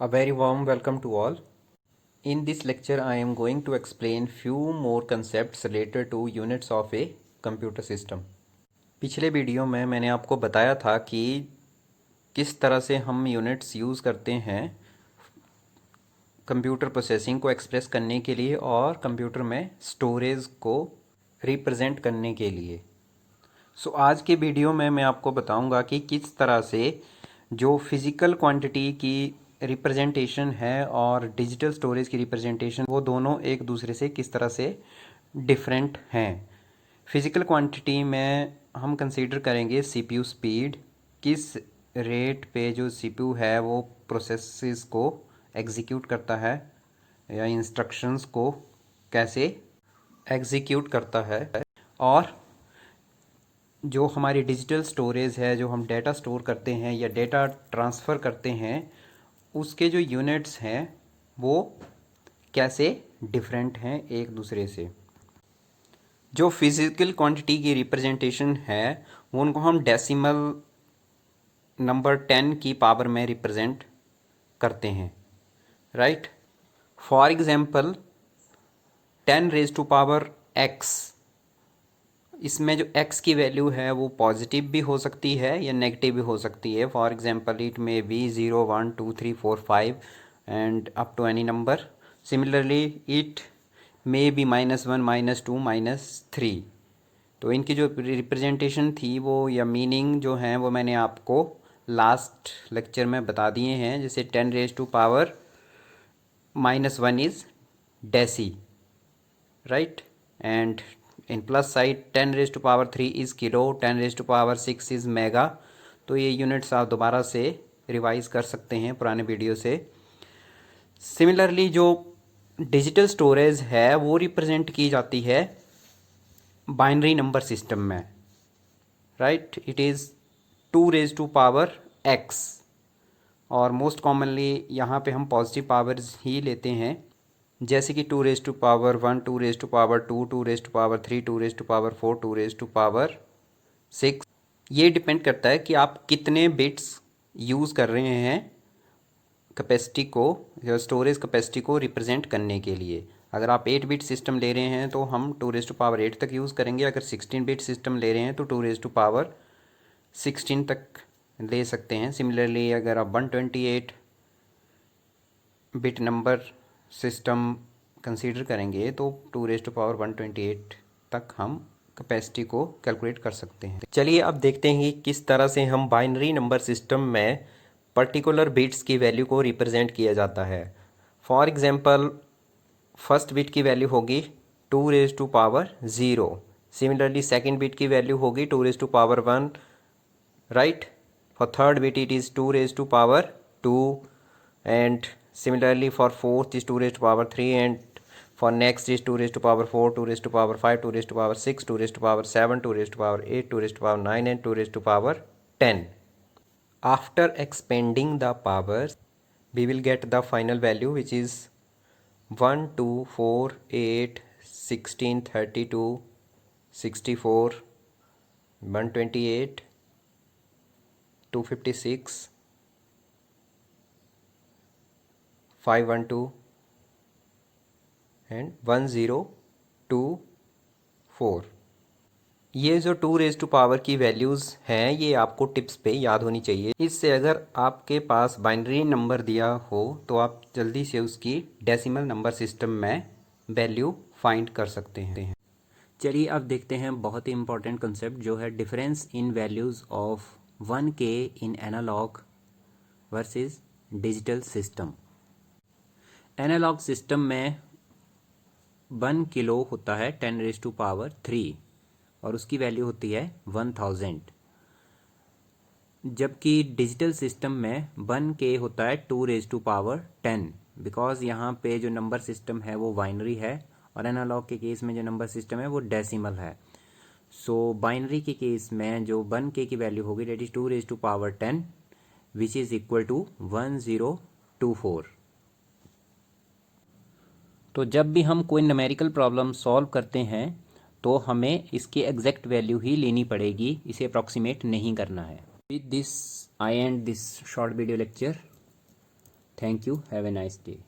A very warm welcome to all. In this lecture I am going to explain few more concepts related to units of a computer system. पिछले video में मैंने आपको बताया था कि किस तरह से हम यूनिट्स यूज़ करते हैं कंप्यूटर प्रोसेसिंग को एक्सप्रेस करने के लिए और कंप्यूटर में स्टोरेज को रिप्रेजेंट करने के लिए। आज के वीडियो में मैं आपको बताऊंगा कि किस तरह से जो फिज़िकल क्वांटिटी की रिप्रेजेंटेशन है और डिजिटल स्टोरेज की रिप्रेजेंटेशन, वो दोनों एक दूसरे से किस तरह से डिफरेंट हैं। फिज़िकल क्वांटिटी में हम कंसीडर करेंगे सीपीयू स्पीड, किस रेट पे जो सीपीयू है वो प्रोसेसेस को एग्जीक्यूट करता है या इंस्ट्रक्शंस को कैसे एग्जीक्यूट करता है, और जो हमारी डिजिटल स्टोरेज है, जो हम डेटा स्टोर करते हैं या डेटा ट्रांसफ़र करते हैं, उसके जो यूनिट्स हैं वो कैसे डिफरेंट हैं एक दूसरे से। जो फिज़िकल क्वांटिटी की रिप्रेजेंटेशन है वो उनको हम डेसिमल नंबर 10 की पावर में रिप्रेजेंट करते हैं, right. For example 10 raise to power x, इसमें जो x की वैल्यू है वो पॉजिटिव भी हो सकती है या नेगेटिव भी हो सकती है। For example it may be 0 1 2 3 4 5 and up to any number. Similarly it may be -1 -2 -3। तो इनकी जो रिप्रेजेंटेशन थी वो या मीनिंग जो है वो मैंने आपको लास्ट लेक्चर में बता दिए हैं। जैसे 10 raise to power -1 is deci, right, and in plus side 10 raise to power 3 is kilo, 10 raise to power 6 is mega. तो ये यूनिट्स आप दोबारा से रिवाइज कर सकते हैं पुराने वीडियो से। सिमिलरली जो डिजिटल स्टोरेज है वो रिप्रेजेंट की जाती है बाइनरी नंबर सिस्टम में, right. It is 2 raise to power x, और मोस्ट कॉमनली यहाँ पे हम पॉजिटिव पावर्स ही लेते हैं, जैसे कि 2 raise to power 1, 2 raise to power 2, 2 raise to power 3, 2 raise to power 4, 2 raise to power 6। ये डिपेंड करता है कि आप कितने बिट्स यूज़ कर रहे हैं कैपेसिटी को या स्टोरेज कैपेसिटी को रिप्रेजेंट करने के लिए। अगर आप 8 बिट सिस्टम ले रहे हैं तो हम 2 रेज़ टू पावर 8 तक यूज़ करेंगे। अगर 16 बिट सिस्टम ले रहे हैं तो 2 रेज़ टू पावर 16 तक ले सकते हैं। सिमिलरली अगर आप 128 बिट नंबर सिस्टम कंसीडर करेंगे तो 2 रेज़ टू पावर 128 तक हम कैपेसिटी को कैलकुलेट कर सकते हैं। चलिए अब देखते हैं कि किस तरह से हम बाइनरी नंबर सिस्टम में पर्टिकुलर बिट्स की वैल्यू को रिप्रेजेंट किया जाता है। फॉर एग्जांपल फर्स्ट बिट की वैल्यू होगी 2 raise to power 0। Similarly second bit की वैल्यू होगी 2 raise to power 1, right. For third bit it is 2 raise to power 2, and similarly for fourth is 2 raised to power 3, and for next is 2 raised to power 4, 2 raised to power 5, 2 raised to power 6, 2 raised to power 7, 2 raised to power 8, 2 raised to power 9, and 2 raised to power 10. After expanding the powers we will get the final value, which is 1 2 4 8 16 32 64 128 256 512 and 1024। ये जो 2 raise to power की values हैं ये आपको tips पे याद होनी चाहिए। इससे अगर आपके पास बाइनरी नंबर दिया हो तो आप जल्दी से उसकी डेसिमल नंबर सिस्टम में वैल्यू फाइंड कर सकते हैं। चलिए अब देखते हैं बहुत ही इंपॉर्टेंट कंसेप्ट जो है difference in values of 1K in analog versus digital system. Analog system में 1 किलो होता है 10 रेज़ टू पावर 3 और उसकी वैल्यू होती है 1000, जबकि डिजिटल सिस्टम में 1K होता है 2 रेज़ टू पावर 10, बिकॉज यहाँ पे जो नंबर सिस्टम है वो बाइनरी है और एनालॉग के केस में जो नंबर सिस्टम है वो डेसिमल है। सो बाइनरी के केस में जो 1K की वैल्यू होगी that is 2 raise to power 10 which is equal to 1024। तो जब भी हम कोई न्यूमेरिकल प्रॉब्लम सॉल्व करते हैं तो हमें इसकी एग्जैक्ट वैल्यू ही लेनी पड़ेगी, इसे अप्रॉक्सीमेट नहीं करना है। With this I and this short video lecture. Thank you, have a nice day.